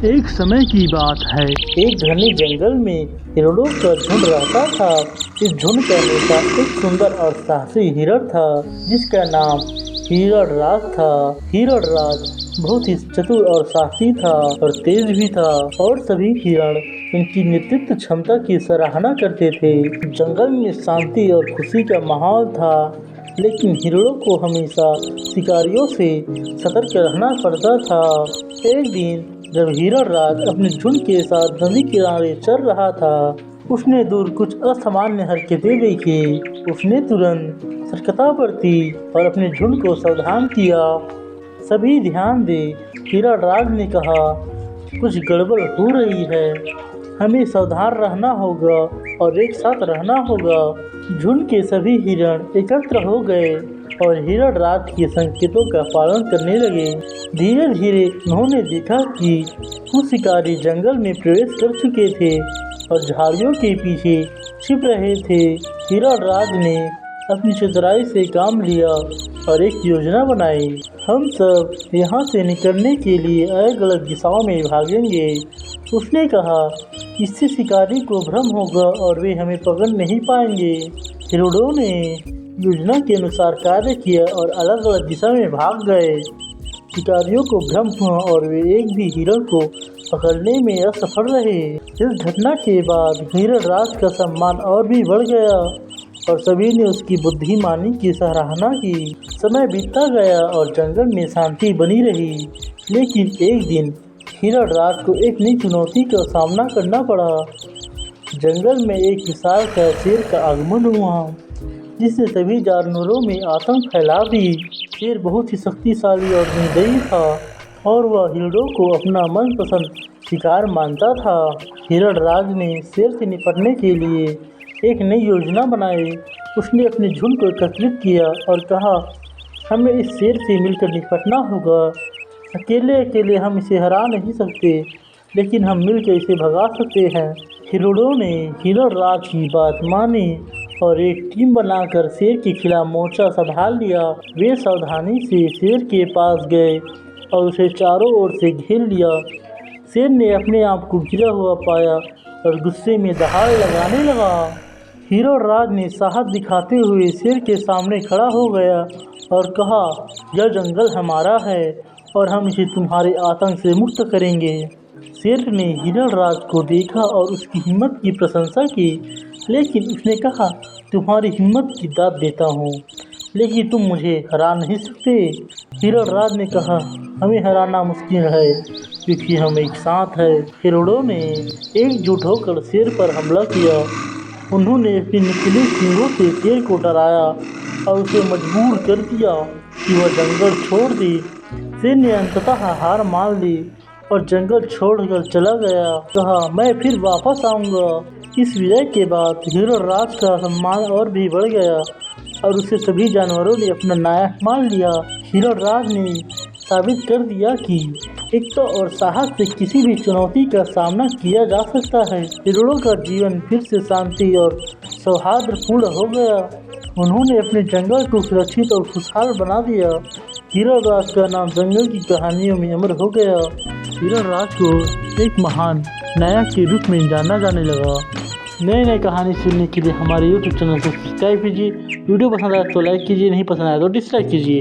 एक समय की बात है। एक घने जंगल में हिरणों का झुंड रहता था। इस झुंड का नेता एक सुंदर और साहसी हिरण था जिसका नाम हिरणराज था। हिरणराज बहुत ही चतुर और साहसी था और तेज भी था और सभी हिरण उनकी नेतृत्व क्षमता की सराहना करते थे। जंगल में शांति और खुशी का माहौल था, लेकिन हिरणों को हमेशा शिकारियों से सतर्क रहना पड़ता था। एक दिन जब हिरणराज अपने झुंड के साथ नदी किनारे चल रहा था, उसने दूर कुछ असामान्य हरकतें देखी। उसने तुरंत सतर्कता बरती और अपने झुंड को सावधान किया। सभी ध्यान दे, हिरणराज ने कहा, कुछ गड़बड़ हो रही है, हमें सावधान रहना होगा और एक साथ रहना होगा। झुंड के सभी हिरण एकत्र हो गए और हिरणराज के संकेतों का पालन करने लगे। धीरे धीरे उन्होंने देखा कि कुछ शिकारी जंगल में प्रवेश कर चुके थे और झाड़ियों के पीछे छिप रहे थे। हिरणराज ने अपनी चतुराई से काम लिया और एक योजना बनाई। हम सब यहाँ से निकलने के लिए अलग अलग दिशाओं में भागेंगे, उसने कहा। इससे शिकारी को भ्रम होगा और वे हमें पकड़ नहीं पाएंगे। हिरणों ने योजना के अनुसार कार्य किया और अलग अलग दिशा में भाग गए। शिकारियों को भ्रम हुआ और वे एक भी हिरण को पकड़ने में असफल रहे। इस घटना के बाद हिरणराज का सम्मान और भी बढ़ गया और सभी ने उसकी बुद्धिमानी की सराहना की। समय बीतता गया और जंगल में शांति बनी रही, लेकिन एक दिन हिरणराज को एक नई चुनौती का सामना करना पड़ा। जंगल में एक विशालकाय शेर का आगमन हुआ, जिसने सभी जानवरों में आतंक फैला दी। शेर बहुत ही शक्तिशाली और निर्दयी था और वह हिरणों को अपना मनपसंद शिकार मानता था। हिरणराज ने शेर से निपटने के लिए एक नई योजना बनाई। उसने अपने झुंड को एकत्रित किया और कहा, हमें इस शेर से मिलकर निपटना होगा। अकेले अकेले हम इसे हरा नहीं सकते, लेकिन हम मिलकर इसे भगा सकते हैं। हिरणों ने हिरणराज की बात मानी और एक टीम बनाकर शेर के खिलाफ मोर्चा संभाल लिया। वे सावधानी से शेर के पास गए और उसे चारों ओर से घेर लिया। शेर ने अपने आप को घिरा हुआ पाया और गुस्से में दहाड़ लगाने लगा। हिरणराज ने साहस दिखाते हुए शेर के सामने खड़ा हो गया और कहा, यह जंगल हमारा है और हम इसे तुम्हारे आतंक से मुक्त करेंगे। शेर ने हिरणराज को देखा और उसकी हिम्मत की प्रशंसा की, लेकिन उसने कहा, तुम्हारी हिम्मत की दाद देता हूँ, लेकिन तुम मुझे हरा नहीं सकते। हिरणराज ने कहा, हमें हराना मुश्किल है क्योंकि हम एक साथ हैं। हिरणों ने एकजुट होकर शेर पर हमला किया। उन्होंने अपनी नुकीले सींगों से शेर को डराया और उसे मजबूर कर दिया कि वह जंगल छोड़ दे। शेर ने अंततः हार मान ली और जंगल छोड़कर चला गया। कहा, मैं फिर वापस आऊँगा। इस विजय के बाद हिरणराज का सम्मान और भी बढ़ गया और उसे सभी जानवरों ने अपना नायक मान लिया। हिरणराज ने साबित कर दिया कि एकता और साहस से किसी भी चुनौती का सामना किया जा सकता है। हिरणों का जीवन फिर से शांति और सौहार्दपूर्ण हो गया। उन्होंने अपने जंगल को सुरक्षित और खुशहाल बना दिया। हिरणराज का नाम जंगल की कहानियों में अमर हो गया। हिरणराज को एक महान नायक के रूप में जाना जाने लगा। नए नए कहानी सुनने के लिए हमारे YouTube चैनल को सब्सक्राइब कीजिए। वीडियो पसंद आए तो लाइक कीजिए, नहीं पसंद आए तो डिसलाइक कीजिए।